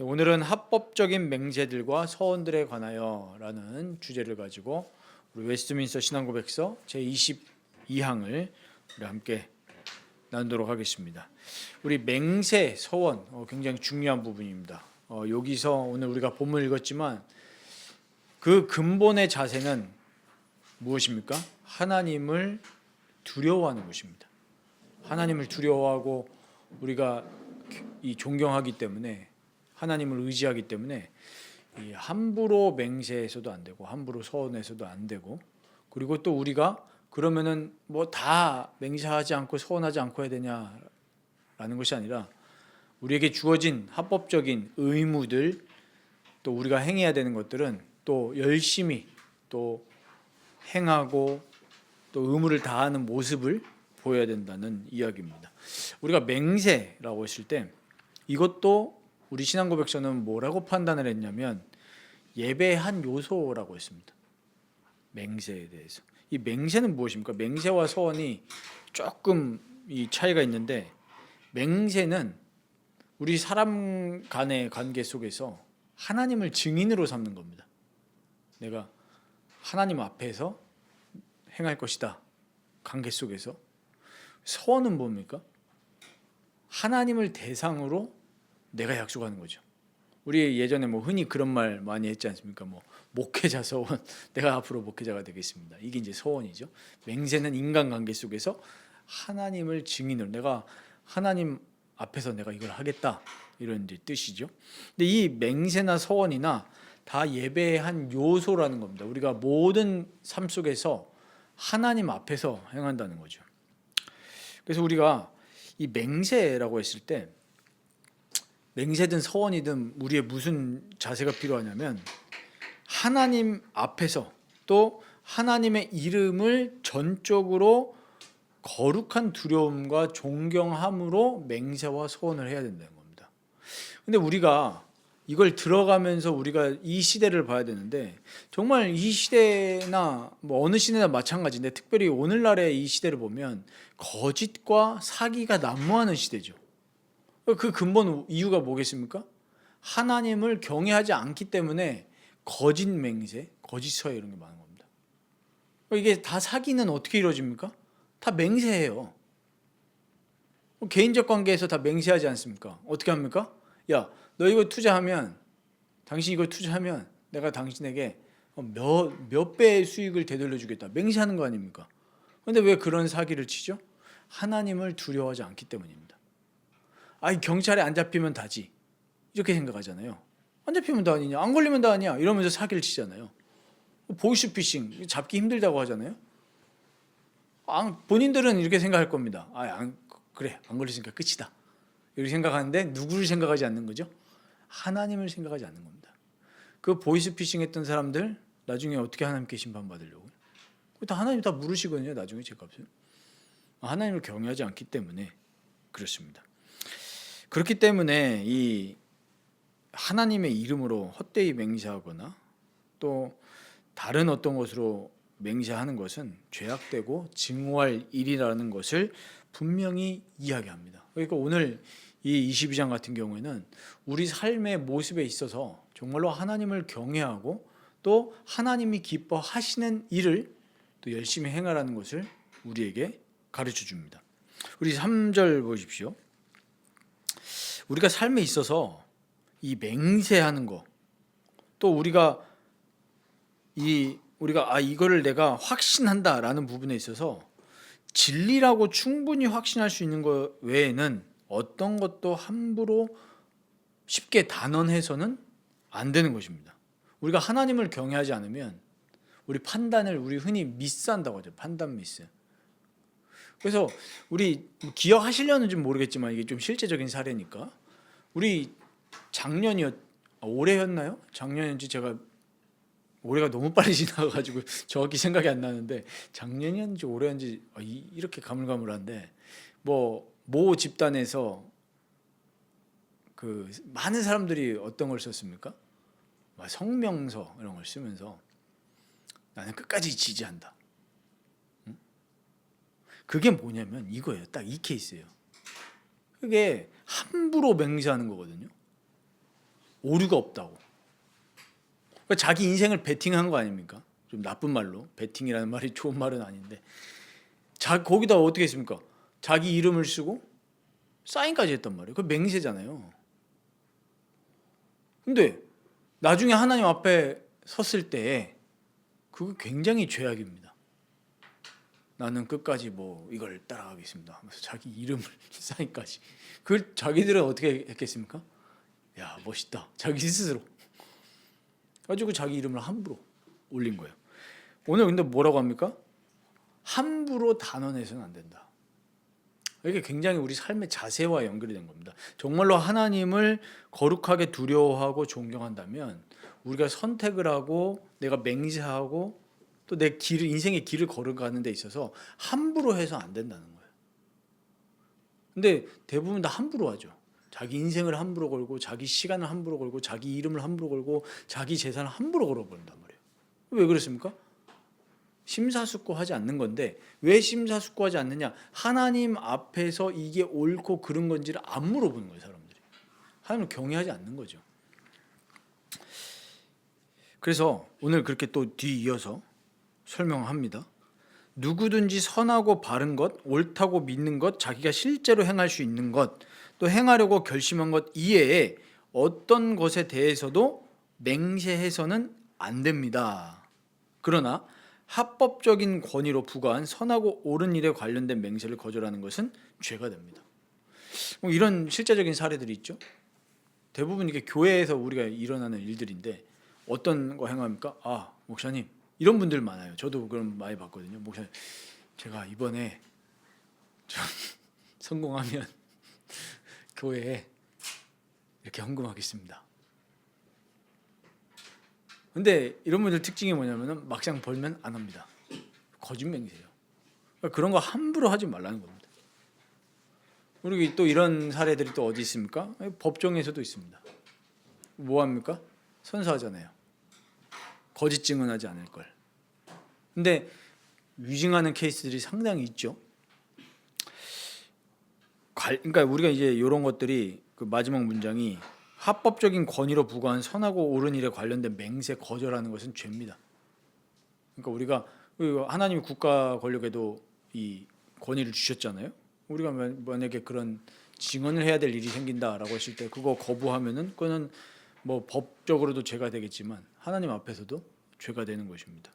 오늘은 합법적인 맹세들과 서원들에 관하여라는 주제를 가지고 우리 웨스트민스터 신앙고백서 제22항을 우리 함께 나누도록 하겠습니다. 우리 맹세, 서원 굉장히 중요한 부분입니다. 여기서 오늘 우리가 본문을 읽었지만 그 근본의 자세는 무엇입니까? 하나님을 두려워하는 것입니다. 하나님을 두려워하고 우리가 존경하기 때문에, 하나님을 의지하기 때문에 함부로 맹세해서도 안 되고 함부로 서원해서도 안 되고, 그리고 또 우리가 그러면은 뭐 다 맹세하지 않고 서원하지 않고 해야 되냐라는 것이 아니라 우리에게 주어진 합법적인 의무들, 또 우리가 행해야 되는 것들은 또 열심히 또 행하고 또 의무를 다하는 모습을 보여야 된다는 이야기입니다. 우리가 맹세라고 했을 때 이것도 우리 신앙고백서는 뭐라고 판단을 했냐면 예배의 한 요소라고 했습니다. 맹세에 대해서. 이 맹세는 무엇입니까? 맹세와 서원이 조금 이 차이가 있는데, 맹세는 우리 사람 간의 관계 속에서 하나님을 증인으로 삼는 겁니다. 내가 하나님 앞에서 행할 것이다, 관계 속에서. 서원은 뭡니까? 하나님을 대상으로 내가 약속하는 거죠. 우리 예전에 뭐 흔히 그런 말 많이 했지 않습니까? 뭐 목회자 서원, 내가 앞으로 목회자가 되겠습니다. 이게 이제 서원이죠. 맹세는 인간관계 속에서 하나님을 증인으로, 내가 하나님 앞에서 내가 이걸 하겠다, 이런 이제 뜻이죠. 근데 이 맹세나 서원이나 다 예배의 한 요소라는 겁니다. 우리가 모든 삶 속에서 하나님 앞에서 행한다는 거죠. 그래서 우리가 이 맹세라고 했을 때, 맹세든 서원이든 우리의 무슨 자세가 필요하냐면 하나님 앞에서 또 하나님의 이름을 전적으로 거룩한 두려움과 존경함으로 맹세와 서원을 해야 된다는 겁니다. 근데 우리가 이걸 들어가면서 우리가 이 시대를 봐야 되는데, 정말 이 시대나 뭐 어느 시대나 마찬가지인데 특별히 오늘날의 이 시대를 보면 거짓과 사기가 난무하는 시대죠. 그 근본 이유가 뭐겠습니까? 하나님을 경외하지 않기 때문에 거짓 맹세, 거짓 서예 이런 게 많은 겁니다. 이게 다 사기는 어떻게 이루어집니까? 다 맹세해요. 개인적 관계에서 다 맹세하지 않습니까? 어떻게 합니까? 야, 너 이거 투자하면, 당신 이거 투자하면 내가 당신에게 몇 배의 수익을 되돌려 주겠다, 맹세하는 거 아닙니까? 그런데 왜 그런 사기를 치죠? 하나님을 두려워하지 않기 때문입니다. 아니, 경찰에 안 잡히면 다지, 이렇게 생각하잖아요. 안 잡히면 다 아니냐, 안 걸리면 다 아니야, 이러면서 사기를 치잖아요. 보이스피싱, 잡기 힘들다고 하잖아요. 본인들은 이렇게 생각할 겁니다. 그래, 안 걸렸으니까 끝이다, 이렇게 생각하는데 누구를 생각하지 않는 거죠? 하나님을 생각하지 않는 겁니다. 그 보이스피싱 했던 사람들 나중에 어떻게 하나님께 심판받으려고? 다 하나님 다 물으시거든요, 나중에 죄값을. 하나님을 경외하지 않기 때문에 그렇습니다. 그렇기 때문에 이 하나님의 이름으로 헛되이 맹세하거나 또 다른 어떤 것으로 맹세하는 것은 죄악되고 증오할 일이라는 것을 분명히 이야기합니다. 그러니까 오늘 이 22장 같은 경우에는 우리 삶의 모습에 있어서 정말로 하나님을 경외하고 또 하나님이 기뻐하시는 일을 또 열심히 행하라는 것을 우리에게 가르쳐 줍니다. 우리 3절 보십시오. 우리가 삶에 있어서 이 맹세하는 거, 또 우리가 이거를 내가 확신한다라는 부분에 있어서 진리라고 충분히 확신할 수 있는 것 외에는 어떤 것도 함부로 쉽게 단언해서는 안 되는 것입니다. 우리가 하나님을 경외하지 않으면 우리 판단을 우리 흔히 미스한다고 하죠. 판단 미스. 그래서 우리 기억하시려는지 모르겠지만 이게 좀 실제적인 사례니까, 우리 올해였나요? 작년인지, 제가 올해가 너무 빨리 지나가가지고 정확히 생각이 안 나는데 작년이었는지 올해였는지 이렇게 가물가물한데, 모 집단에서 그 많은 사람들이 어떤 걸 썼습니까? 성명서 이런 걸 쓰면서 나는 끝까지 지지한다. 그게 뭐냐면 이거예요. 딱 이 케이스예요. 그게 함부로 맹세하는 거거든요. 오류가 없다고. 그러니까 자기 인생을 베팅한 거 아닙니까? 좀 나쁜 말로, 베팅이라는 말이 좋은 말은 아닌데, 거기다 어떻게 했습니까? 자기 이름을 쓰고 사인까지 했단 말이에요. 그 맹세잖아요. 근데 나중에 하나님 앞에 섰을 때 그거 굉장히 죄악입니다. 나는 끝까지 뭐 이걸 따라가겠습니다 하면서 자기 이름을 사인까지. 그걸 자기들은 어떻게 했겠습니까? 야, 멋있다. 자기 스스로 가지고 자기 이름을 함부로 올린 거예요. 오늘 근데 뭐라고 합니까? 함부로 단언해서는 안 된다. 이게 굉장히 우리 삶의 자세와 연결이 된 겁니다. 정말로 하나님을 거룩하게 두려워하고 존경한다면 우리가 선택을 하고 내가 맹세하고 또 내 인생의 길을 걸어가는 데 있어서 함부로 해서 안 된다는 거예요. 근데 대부분 다 함부로 하죠. 자기 인생을 함부로 걸고 자기 시간을 함부로 걸고 자기 이름을 함부로 걸고 자기 재산을 함부로 걸어버린단 말이에요. 왜 그렇습니까? 심사숙고하지 않는 건데 왜 심사숙고하지 않느냐? 하나님 앞에서 이게 옳고 그른 건지를 안 물어보는 거예요. 사람들이. 하나님을 경외하지 않는 거죠. 그래서 오늘 그렇게 또 뒤이어서 설명합니다. 누구든지 선하고 바른 것, 옳다고 믿는 것, 자기가 실제로 행할 수 있는 것, 또 행하려고 결심한 것 이외에 어떤 것에 대해서도 맹세해서는 안 됩니다. 그러나 합법적인 권위로 부과한 선하고 옳은 일에 관련된 맹세를 거절하는 것은 죄가 됩니다. 이런 실제적인 사례들이 있죠. 대부분 이게 교회에서 우리가 일어나는 일들인데 어떤 거 행합니까? 아, 목사님, 이런 분들 많아요. 저도 그런 많이 봤거든요. 목사님, 제가 이번에 좀 성공하면 교회에 이렇게 헌금하겠습니다. 근데 이런 분들 특징이 뭐냐면은 막상 벌면 안 합니다. 거짓 맹세예요. 그러니까 그런 거 함부로 하지 말라는 겁니다. 그리고 또 이런 사례들이 또 어디 있습니까? 법정에서도 있습니다. 뭐 합니까? 선서하잖아요. 거짓 증언하지 않을 걸. 근데 위증하는 케이스들이 상당히 있죠. 그러니까 우리가 이제 이런 것들이 그 마지막 문장이 합법적인 권위로 부과한 선하고 옳은 일에 관련된 맹세 거절하는 것은 죄입니다. 그러니까 우리가 하나님이 국가 권력에도 이 권위를 주셨잖아요. 우리가 만약에 그런 증언을 해야 될 일이 생긴다라고 했을 때 그거 거부하면은 그거는 뭐 법적으로도 죄가 되겠지만 하나님 앞에서도 죄가 되는 것입니다.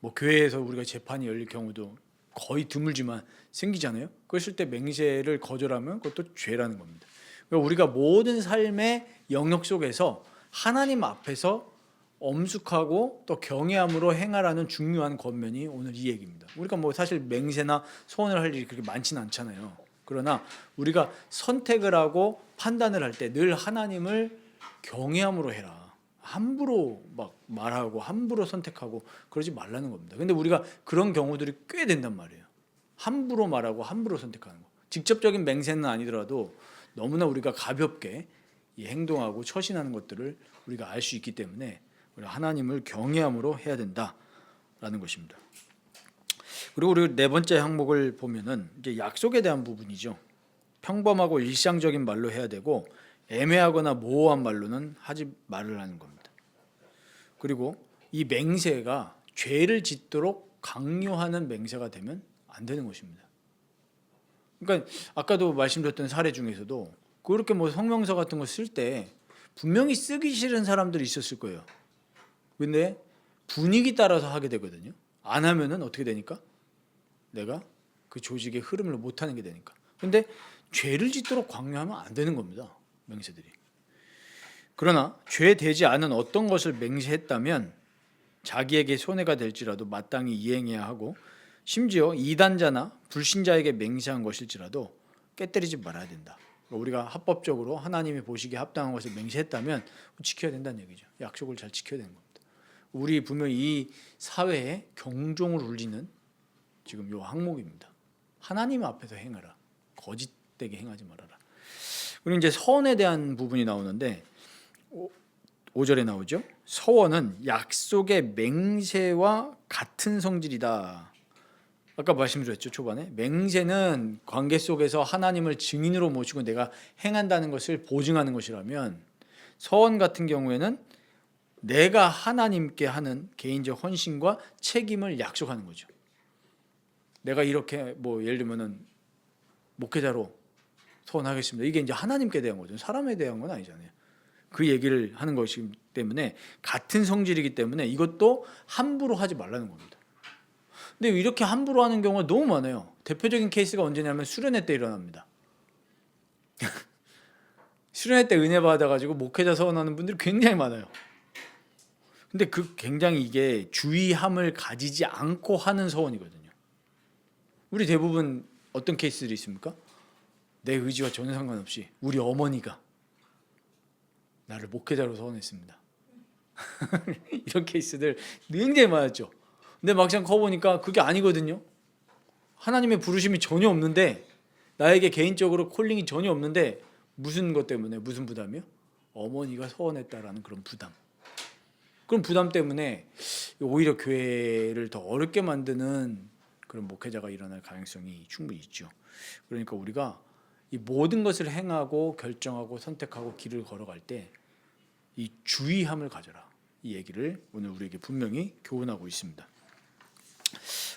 뭐 교회에서 우리가 재판이 열릴 경우도 거의 드물지만 생기잖아요. 그랬을 때 맹세를 거절하면 그것도 죄라는 겁니다. 그러니까 우리가 모든 삶의 영역 속에서 하나님 앞에서 엄숙하고 또 경외함으로 행하라는 중요한 권면이 오늘 이 얘기입니다. 우리가 뭐 사실 맹세나 소원을 할 일이 그렇게 많지는 않잖아요. 그러나 우리가 선택을 하고 판단을 할 때 늘 하나님을 경외함으로 해라. 함부로 막 말하고 함부로 선택하고 그러지 말라는 겁니다. 근데 우리가 그런 경우들이 꽤 된단 말이에요. 함부로 말하고 함부로 선택하는 거. 직접적인 맹세는 아니더라도 너무나 우리가 가볍게 행동하고 처신하는 것들을 우리가 알 수 있기 때문에 우리가 하나님을 경외함으로 해야 된다라는 것입니다. 그리고 우리 네 번째 항목을 보면은 이제 약속에 대한 부분이죠. 평범하고 일상적인 말로 해야 되고 애매하거나 모호한 말로는 하지 말으라는 겁니다. 그리고 이 맹세가 죄를 짓도록 강요하는 맹세가 되면 안 되는 것입니다. 그러니까 아까도 말씀드렸던 사례 중에서도 그렇게 뭐 성명서 같은 거 쓸 때 분명히 쓰기 싫은 사람들이 있었을 거예요. 근데 분위기 따라서 하게 되거든요. 안 하면은 어떻게 되니까? 내가 그 조직의 흐름을 못 하는 게 되니까. 근데 죄를 짓도록 강요하면 안 되는 겁니다. 맹세들이. 그러나 죄되지 않은 어떤 것을 맹세했다면 자기에게 손해가 될지라도 마땅히 이행해야 하고 심지어 이단자나 불신자에게 맹세한 것일지라도 깨뜨리지 말아야 된다. 우리가 합법적으로 하나님이 보시기에 합당한 것을 맹세했다면 지켜야 된다는 얘기죠. 약속을 잘 지켜야 되는 겁니다. 우리 분명히 이 사회에 경종을 울리는 지금 요 항목입니다. 하나님 앞에서 행하라. 거짓되게 행하지 말아라. 그리고 이제 서원에 대한 부분이 나오는데 5절에 나오죠. 서원은 약속의 맹세와 같은 성질이다. 아까 말씀드렸죠, 초반에. 맹세는 관계 속에서 하나님을 증인으로 모시고 내가 행한다는 것을 보증하는 것이라면, 서원 같은 경우에는 내가 하나님께 하는 개인적 헌신과 책임을 약속하는 거죠. 내가 이렇게 뭐 예를 들면은 목회자로 서원하겠습니다. 이게 이제 하나님께 대한 거죠. 사람에 대한 건 아니잖아요. 그 얘기를 하는 것이기 때문에, 같은 성질이기 때문에 이것도 함부로 하지 말라는 겁니다. 근데 이렇게 함부로 하는 경우가 너무 많아요. 대표적인 케이스가 언제냐면 수련회 때 일어납니다. 수련회 때 은혜 받아가지고 목회자 서원하는 분들이 굉장히 많아요. 근데 굉장히 이게 주의함을 가지지 않고 하는 서원이거든요. 우리 대부분 어떤 케이스들이 있습니까? 내 의지와 전혀 상관없이 우리 어머니가 나를 목회자로 서원했습니다. 이런 케이스들 굉장히 많았죠. 근데 막상 커보니까 그게 아니거든요. 하나님의 부르심이 전혀 없는데, 나에게 개인적으로 콜링이 전혀 없는데, 무슨 것 때문에, 무슨 부담이요? 어머니가 서원했다라는 그런 부담. 그런 부담 때문에 오히려 교회를 더 어렵게 만드는 그런 목회자가 일어날 가능성이 충분히 있죠. 그러니까 우리가 이 모든 것을 행하고 결정하고 선택하고 길을 걸어갈 때 이 주의함을 가져라, 이 얘기를 오늘 우리에게 분명히 교훈하고 있습니다.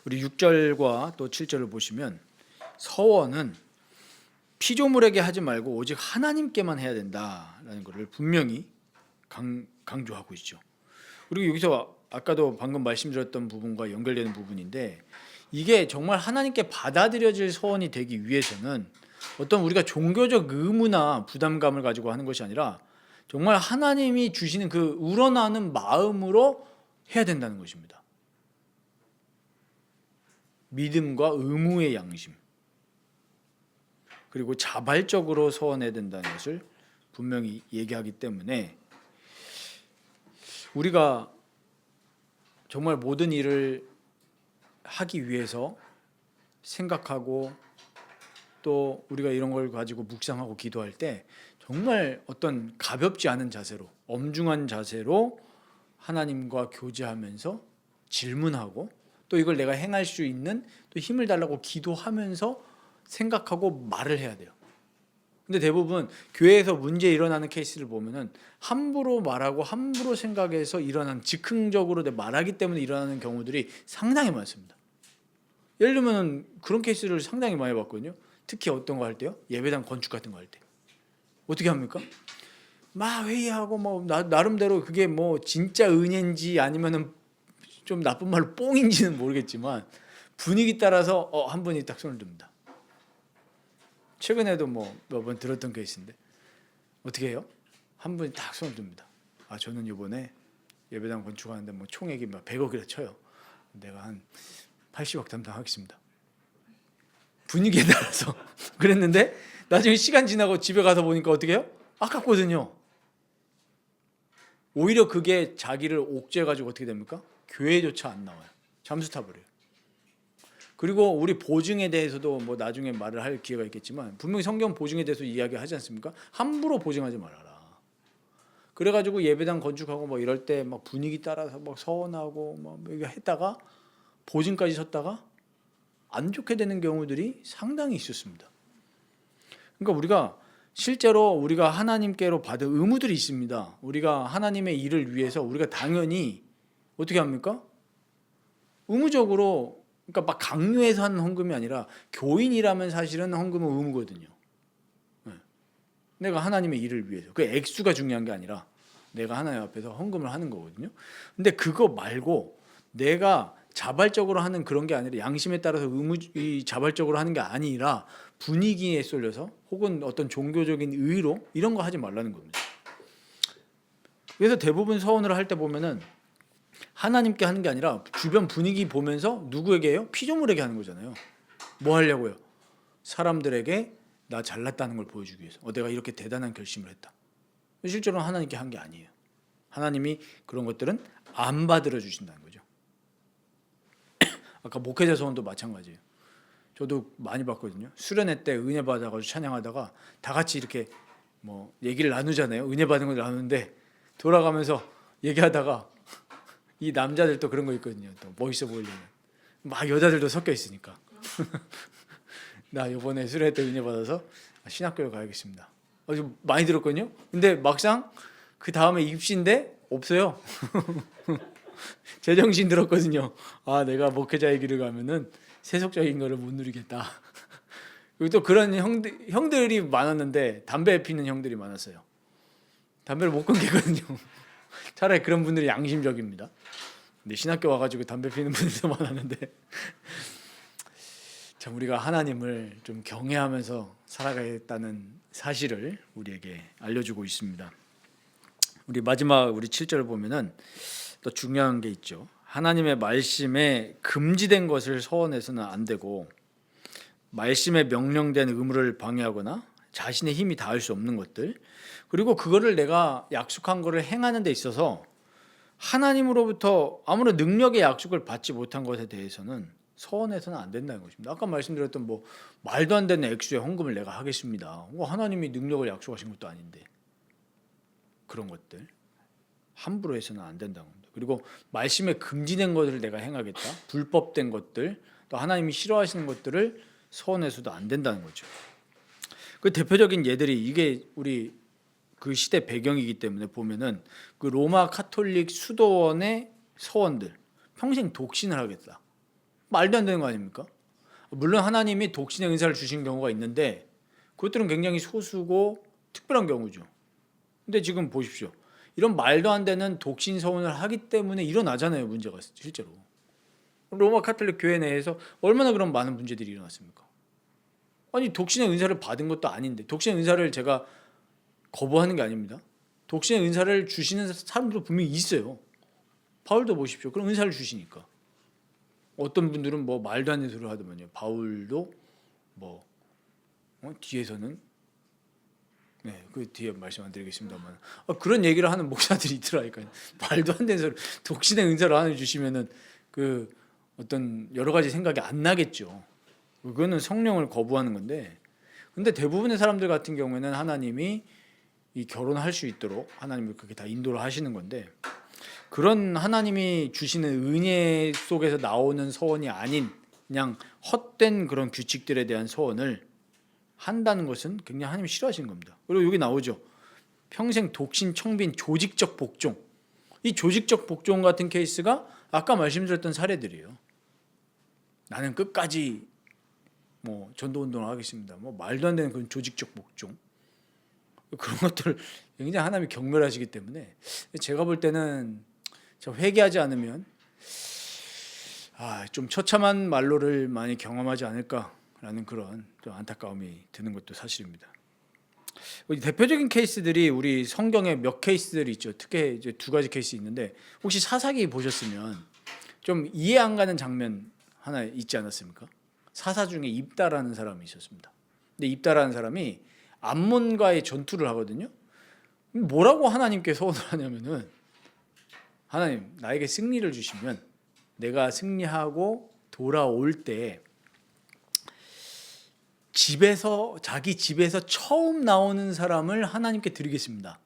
우리 6절과 또 7절을 보시면, 서원은 피조물에게 하지 말고 오직 하나님께만 해야 된다라는 것을 분명히 강조하고 있죠. 그리고 여기서 아까도 방금 말씀드렸던 부분과 연결되는 부분인데, 이게 정말 하나님께 받아들여질 서원이 되기 위해서는 어떤 우리가 종교적 의무나 부담감을 가지고 하는 것이 아니라 정말 하나님이 주시는 그 우러나는 마음으로 해야 된다는 것입니다. 믿음과 의무의 양심, 그리고 자발적으로 서원해야 된다는 것을 분명히 얘기하기 때문에, 우리가 정말 모든 일을 하기 위해서 생각하고 또 우리가 이런 걸 가지고 묵상하고 기도할 때 정말 어떤 가볍지 않은 자세로, 엄중한 자세로 하나님과 교제하면서 질문하고, 또 이걸 내가 행할 수 있는 또 힘을 달라고 기도하면서 생각하고 말을 해야 돼요. 근데 대부분 교회에서 문제 일어나는 케이스를 보면은 함부로 말하고 함부로 생각해서 일어나는, 즉흥적으로 말하기 때문에 일어나는 경우들이 상당히 많습니다. 예를 들면 그런 케이스를 상당히 많이 봤거든요. 특히 어떤 거 할 때요? 예배당 건축 같은 거 할 때. 어떻게 합니까? 막 회의하고 뭐 나름대로 그게 뭐 진짜 은혜인지 아니면은 좀 나쁜 말로 뽕인지는 모르겠지만 분위기 따라서 한 분이 딱 손을 듭니다. 최근에도 뭐 몇 번 들었던 케이스인데, 어떻게 해요? 한 분이 딱 손을 듭니다. 저는 이번에 예배당 건축하는데 뭐 총액이 막 100억이라 쳐요. 내가 한 80억 담당하겠습니다. 분위기에 따라서 그랬는데, 나중에 시간 지나고 집에 가서 보니까 어떻게 해요? 아깝거든요. 오히려 그게 자기를 옥죄가지고 어떻게 됩니까? 교회조차 안 나와요. 잠수 타버려요. 그리고 우리 보증에 대해서도 뭐 나중에 말을 할 기회가 있겠지만, 분명히 성경 보증에 대해서 이야기하지 않습니까? 함부로 보증하지 말아라. 그래가지고 예배당 건축하고 뭐 이럴 때 막 분위기 따라서 막 서원하고 막 이거 했다가 보증까지 섰다가 안 좋게 되는 경우들이 상당히 있었습니다. 그러니까 우리가 실제로 우리가 하나님께로 받은 의무들이 있습니다. 우리가 하나님의 일을 위해서 우리가 당연히 어떻게 합니까? 의무적으로, 그러니까 막 강요해서 하는 헌금이 아니라, 교인이라면 사실은 헌금은 의무거든요. 내가 하나님의 일을 위해서, 그 액수가 중요한 게 아니라 내가 하나님 앞에서 헌금을 하는 거거든요. 근데 그거 말고 내가 자발적으로 하는 그런 게 아니라, 양심에 따라서 자발적으로 하는 게 아니라 분위기에 쏠려서 혹은 어떤 종교적인 의로 이런 거 하지 말라는 겁니다. 그래서 대부분 서원을 할 때 보면은 하나님께 하는 게 아니라 주변 분위기 보면서 누구에게 해요? 피조물에게 하는 거잖아요. 뭐 하려고요? 사람들에게 나 잘났다는 걸 보여주기 위해서. 내가 이렇게 대단한 결심을 했다. 실제로는 하나님께 한 게 아니에요. 하나님이 그런 것들은 안 받들어 주신다는 거죠. 아까 목회자 서원도 마찬가지예요. 저도 많이 봤거든요. 수련회 때 은혜 받아가지고 찬양하다가 다 같이 이렇게 뭐 얘기를 나누잖아요. 은혜 받은 걸 나누는데 돌아가면서 얘기하다가 이 남자들 또 그런 거 있거든요. 또 멋있어 보이려면 막 여자들도 섞여 있으니까. 나 이번에 수련회 때 은혜 받아서 신학교를 가야겠습니다. 좀 많이 들었거든요. 근데 막상 그 다음에 입시인데 없어요. 제정신 들었거든요. 아, 내가 목회자의 길을 가면은 세속적인 거를 못 누리겠다. 그리고 또 그런 형들이 많았는데 담배 피는 형들이 많았어요. 담배를 못 끊겠거든요. 차라리 그런 분들이 양심적입니다. 근데 신학교 와가지고 담배 피는 분들도 많았는데 참 우리가 하나님을 좀 경외하면서 살아가겠다는 사실을 우리에게 알려주고 있습니다. 우리 마지막 우리 7절을 보면은 또 중요한 게 있죠. 하나님의 말씀에 금지된 것을 서원해서는 안 되고 말씀에 명령된 의무를 방해하거나 자신의 힘이 닿을 수 없는 것들, 그리고 그거를 내가 약속한 거를 행하는 데 있어서 하나님으로부터 아무런 능력의 약속을 받지 못한 것에 대해서는 서원해서는 안 된다는 것입니다. 아까 말씀드렸던 뭐 말도 안 되는 액수의 헌금을 내가 하겠습니다. 하나님이 능력을 약속하신 것도 아닌데 그런 것들 함부로 해서는 안 된다는 겁니다. 그리고 말씀에 금지된 것을 내가 행하겠다, 불법된 것들, 또 하나님이 싫어하시는 것들을 서원해서도 안 된다는 거죠. 그 대표적인 예들이 이게 우리 그 시대 배경이기 때문에 보면은 그 로마 카톨릭 수도원의 서원들, 평생 독신을 하겠다. 말도 안 되는 거 아닙니까? 물론 하나님이 독신의 은사를 주신 경우가 있는데 그것들은 굉장히 소수고 특별한 경우죠. 근데 지금 보십시오. 이런 말도 안 되는 독신 서원을 하기 때문에 일어나잖아요, 문제가 실제로. 로마 카톨릭 교회 내에서 얼마나 그런 많은 문제들이 일어났습니까? 아니, 독신의 은사를 받은 것도 아닌데, 독신의 은사를 제가 거부하는 게 아닙니다. 독신의 은사를 주시는 사람들도 분명히 있어요. 바울도 보십시오. 그런 은사를 주시니까. 어떤 분들은 뭐 말도 안 되는 소리를 하더만요. 바울도 뭐 뒤에서는 그 뒤에 말씀 안 드리겠습니다만 그런 얘기를 하는 목사들이 있더라니까요. 말도 안 되는 소리, 독신의 은사를 하나 주시면은 그 어떤 여러 가지 생각이 안 나겠죠. 그거는 성령을 거부하는 건데, 근데 대부분의 사람들 같은 경우에는 하나님이 이 결혼할 수 있도록 하나님이 그렇게 다 인도를 하시는 건데, 그런 하나님이 주시는 은혜 속에서 나오는 서원이 아닌 그냥 헛된 그런 규칙들에 대한 서원을 한다는 것은 굉장히 하나님이 싫어하시는 겁니다. 그리고 여기 나오죠. 평생 독신, 청빈, 조직적 복종. 이 조직적 복종 같은 케이스가 아까 말씀드렸던 사례들이에요. 나는 끝까지 뭐 전도 운동을 하겠습니다. 뭐 말도 안 되는 그런 조직적 복종. 그런 것들 굉장히 하나님이 경멸하시기 때문에 제가 볼 때는 회개하지 않으면 좀 처참한 말로를 많이 경험하지 않을까라는 그런 좀 안타까움이 드는 것도 사실입니다. 대표적인 케이스들이 우리 성경에 몇 케이스들이 있죠. 특히 이제 두 가지 케이스 있는데, 혹시 사사기 보셨으면 좀 이해 안 가는 장면 하나 있지 않았습니까? 사사 중에 입다라는 사람이 있었습니다. 근데 입다라는 사람이 암몬과의 전투를 하거든요. 뭐라고 하나님께 소원을 하냐면은, 하나님 나에게 승리를 주시면 내가 승리하고 돌아올 때 자기 집에서 처음 나오는 사람을 하나님께 드리겠습니다.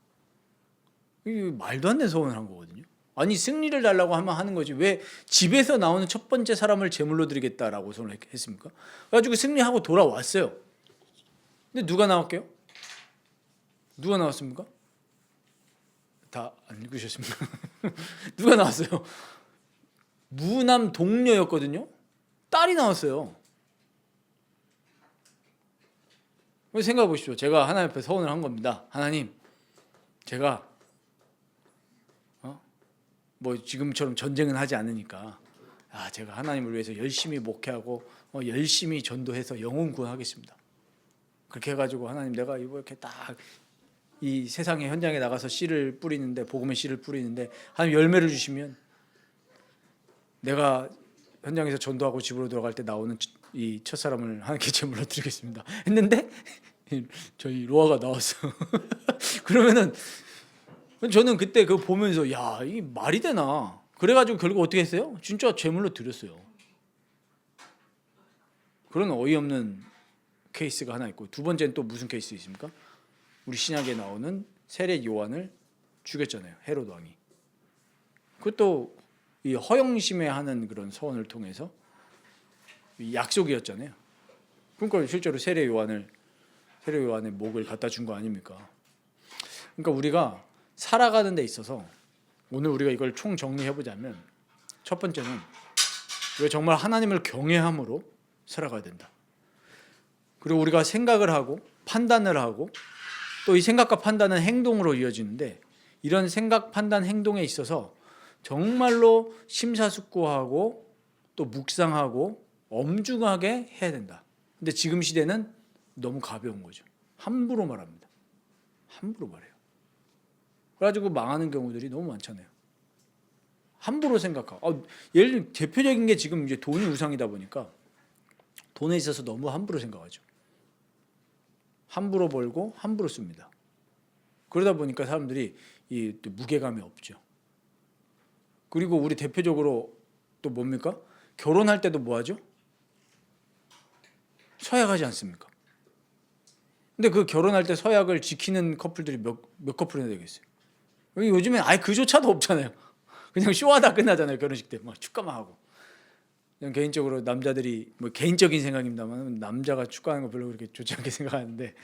이게 말도 안 되는 소원을 한 거거든요. 아니, 승리를 달라고 하면 하는 거지 왜 집에서 나오는 첫 번째 사람을 제물로 드리겠다라고 소원을 했습니까? 그래가지고 승리하고 돌아왔어요. 근데 누가 나왔게요? 누가 나왔습니까? 다 안 읽으셨습니까? 누가 나왔어요? 무남 동료였거든요. 딸이 나왔어요. 생각해 보십시오. 제가 하나님 앞에 서원을 한 겁니다. 하나님, 제가 뭐 지금처럼 전쟁은 하지 않으니까 제가 하나님을 위해서 열심히 목회하고 열심히 전도해서 영혼 구원하겠습니다. 그렇게 해가지고 하나님, 내가 이렇게 딱 이 세상의 현장에 나가서 씨를 뿌리는데, 복음의 씨를 뿌리는데 하나님 열매를 주시면 내가 현장에서 전도하고 집으로 돌아갈 때 나오는 이 첫사람을 하나님께 제물로 드리겠습니다 했는데 저희 로아가 나왔어요. 그러면은 저는 그때 그거 보면서 이게 말이 되나? 그래가지고 결국 어떻게 했어요? 진짜 제물로 드렸어요. 그런 어이없는 케이스가 하나 있고, 두 번째는 또 무슨 케이스 있습니까? 우리 신약에 나오는 세례 요한을 죽였잖아요, 헤롯 왕이. 그것도 이 허영심에 하는 그런 서원을 통해서 약속이었잖아요. 그러니까 실제로 세례 요한의 목을 갖다 준 거 아닙니까? 그러니까 우리가 살아가는 데 있어서 오늘 우리가 이걸 총 정리해 보자면 첫 번째는 우리가 정말 하나님을 경외함으로 살아가야 된다. 그리고 우리가 생각을 하고 판단을 하고 또 이 생각과 판단은 행동으로 이어지는데 이런 생각, 판단, 행동에 있어서 정말로 심사숙고하고 또 묵상하고 엄중하게 해야 된다. 근데 지금 시대는 너무 가벼운 거죠. 함부로 말합니다. 함부로 말해요. 그래가지고 망하는 경우들이 너무 많잖아요. 함부로 생각하고 예를 들면 대표적인 게 지금 이제 돈이 우상이다 보니까 돈에 있어서 너무 함부로 생각하죠. 함부로 벌고 함부로 씁니다. 그러다 보니까 사람들이 이 또 무게감이 없죠. 그리고 우리 대표적으로 또 뭡니까? 결혼할 때도 뭐 하죠? 서약하지 않습니까? 근데 그 결혼할 때 서약을 지키는 커플들이 몇 커플이나 되겠어요? 요즘엔 아예 그조차도 없잖아요. 그냥 쇼하다 끝나잖아요. 결혼식 때 막 축가만 하고. 그냥 개인적으로 남자들이 뭐 개인적인 생각입니다만 남자가 축가하는 거 별로 그렇게 좋지 않게 생각하는데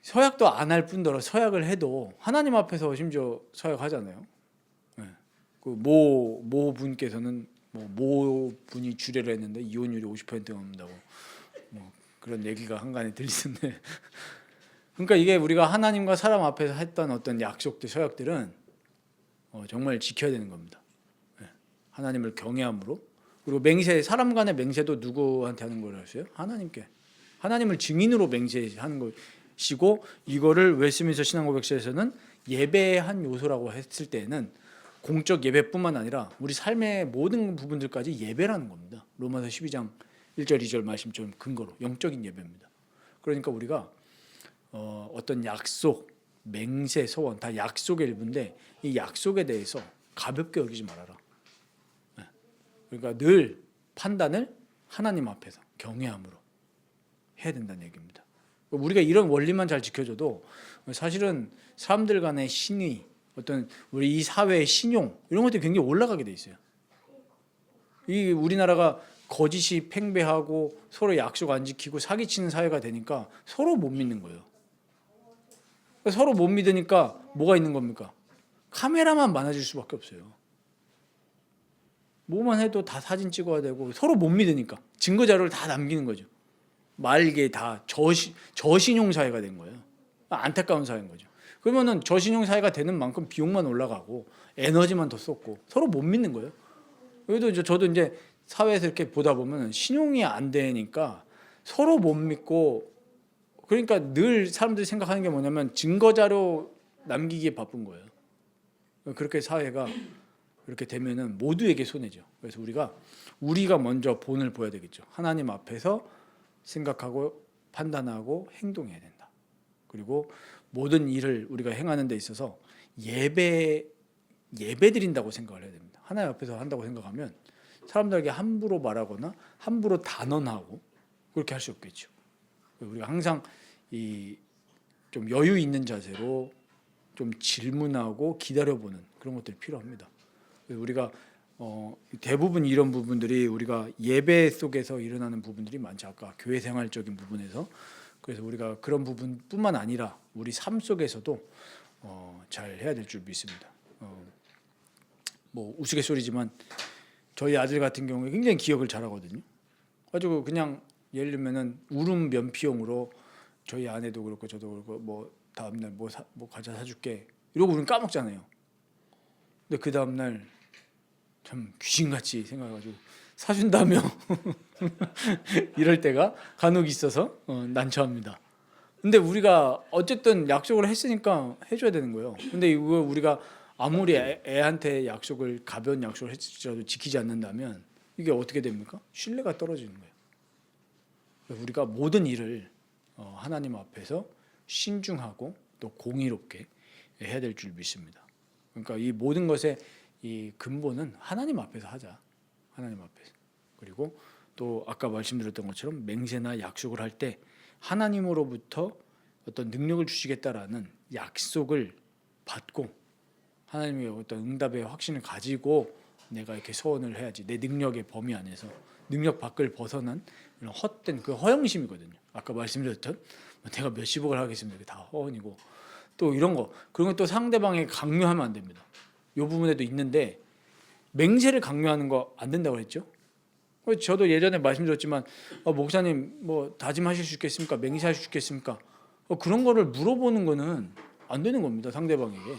서약도 안 할 뿐더러 서약을 해도 하나님 앞에서 심지어 서약하잖아요. 네. 그모 분께서는 모 분이 주례를 했는데 이혼율이 50% 넘는다고 뭐 그런 얘기가 한간에 들리던데. 그러니까 이게 우리가 하나님과 사람 앞에서 했던 어떤 약속들, 서약들은 정말 지켜야 되는 겁니다. 네. 하나님을 경외함으로. 그리고 맹세, 사람 간의 맹세도 누구한테 하는 거라서요? 하나님께. 하나님을 증인으로 맹세하는 것이고 이거를 웨스트민스터 신앙고백서에서는 예배의 한 요소라고 했을 때에는 공적 예배뿐만 아니라 우리 삶의 모든 부분들까지 예배라는 겁니다. 로마서 12장 1절 2절 말씀처럼 근거로 영적인 예배입니다. 그러니까 우리가 어떤 약속, 맹세, 소원 다 약속의 일부인데 이 약속에 대해서 가볍게 여기지 말아라. 그러니까 늘 판단을 하나님 앞에서 경외함으로 해야 된다는 얘기입니다. 우리가 이런 원리만 잘 지켜줘도 사실은 사람들 간의 신의, 어떤 우리 이 사회의 신용 이런 것들이 굉장히 올라가게 돼 있어요. 이 우리나라가 거짓이 팽배하고 서로 약속 안 지키고 사기치는 사회가 되니까 서로 못 믿는 거예요. 서로 못 믿으니까 뭐가 있는 겁니까? 카메라만 많아질 수밖에 없어요. 뭐만 해도 다 사진 찍어야 되고 서로 못 믿으니까 증거 자료를 다 남기는 거죠. 말게 다 저신용 사회가 된 거예요. 안타까운 사회인 거죠. 그러면은 저신용 사회가 되는 만큼 비용만 올라가고 에너지만 더 쏟고 서로 못 믿는 거예요. 그래도 저도 이제 사회에서 이렇게 보다 보면 신용이 안 되니까 서로 못 믿고 그러니까 늘 사람들이 생각하는 게 뭐냐면 증거 자료 남기기에 바쁜 거예요. 그렇게 사회가 그렇게 되면은 모두에게 손해죠. 그래서 우리가 먼저 본을 보여야 되겠죠. 하나님 앞에서 생각하고 판단하고 행동해야 된다. 그리고 모든 일을 우리가 행하는 데 있어서 예배 드린다고 생각을 해야 됩니다. 하나님 앞에서 한다고 생각하면 사람들에게 함부로 말하거나 함부로 단언하고 그렇게 할 수 없겠죠. 우리가 항상 좀 여유 있는 자세로 좀 질문하고 기다려보는 그런 것들이 필요합니다. 우리가 대부분 이런 부분들이 우리가 예배 속에서 일어나는 부분들이 많죠. 아까 교회 생활적인 부분에서. 그래서 우리가 그런 부분뿐만 아니라 우리 삶 속에서도 잘 해야 될 줄 믿습니다. 뭐 우스갯소리지만 저희 아들 같은 경우에 굉장히 기억을 잘하거든요. 가지고 그냥 예를 들면은 울음 면피용으로 저희 아내도 그렇고 저도 그렇고 뭐 다음날 뭐 과자 사줄게 이러고 우리는 까먹잖아요. 근데 그 다음날 참 귀신같이 생각해가지고 사준다며 이럴 때가 간혹 있어서 난처합니다. 근데 우리가 어쨌든 약속을 했으니까 해줘야 되는 거예요. 근데 이거 우리가 아무리 애한테 약속을 가벼운 약속을 했을지라도 지키지 않는다면 이게 어떻게 됩니까? 신뢰가 떨어지는 거예요. 우리가 모든 일을 하나님 앞에서 신중하고 또 공의롭게 해야 될 줄 믿습니다. 그러니까 이 모든 것의 이 근본은 하나님 앞에서 하자. 하나님 앞에서. 그리고 또 아까 말씀드렸던 것처럼 맹세나 약속을 할 때 하나님으로부터 어떤 능력을 주시겠다라는 약속을 받고 하나님의 어떤 응답의 확신을 가지고 내가 이렇게 소원을 해야지. 내 능력의 범위 안에서 능력 밖을 벗어난 이런 헛된 그 허영심이거든요. 아까 말씀드렸던 내가 몇십억을 하겠습니다. 다 허언이고 또 이런 거 그런 건 또 상대방에 강요하면 안 됩니다. 이 부분에도 있는데 맹세를 강요하는 거 안 된다고 했죠. 저도 예전에 말씀드렸지만 목사님 뭐 다짐하실 수 있겠습니까? 맹세하실 수 있겠습니까? 그런 거를 물어보는 거는 안 되는 겁니다. 상대방에게.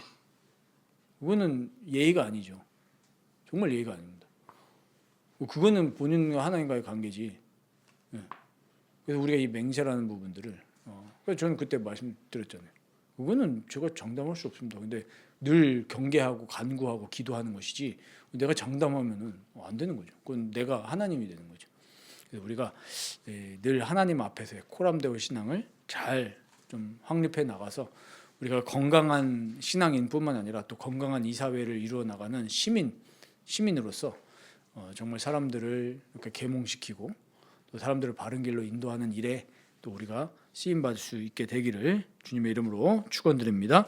그거는 예의가 아니죠. 정말 예의가 아닙니다. 그거는 본인과 하나님과의 관계지. 그래서 우리가 이 맹세라는 부분들을 그래서 저는 그때 말씀드렸잖아요. 그거는 제가 장담할 수 없습니다. 근데 늘 경계하고 간구하고 기도하는 것이지 내가 장담하면은 안 되는 거죠. 그건 내가 하나님이 되는 거죠. 그래서 우리가 늘 하나님 앞에서의 코람데오 신앙을 잘 좀 확립해 나가서 우리가 건강한 신앙인뿐만 아니라 또 건강한 이 사회를 이루어 나가는 시민으로서 정말 사람들을 이렇게 계몽시키고 또 사람들을 바른 길로 인도하는 일에 또 우리가 쓰임 받을 수 있게 되기를 주님의 이름으로 축원드립니다.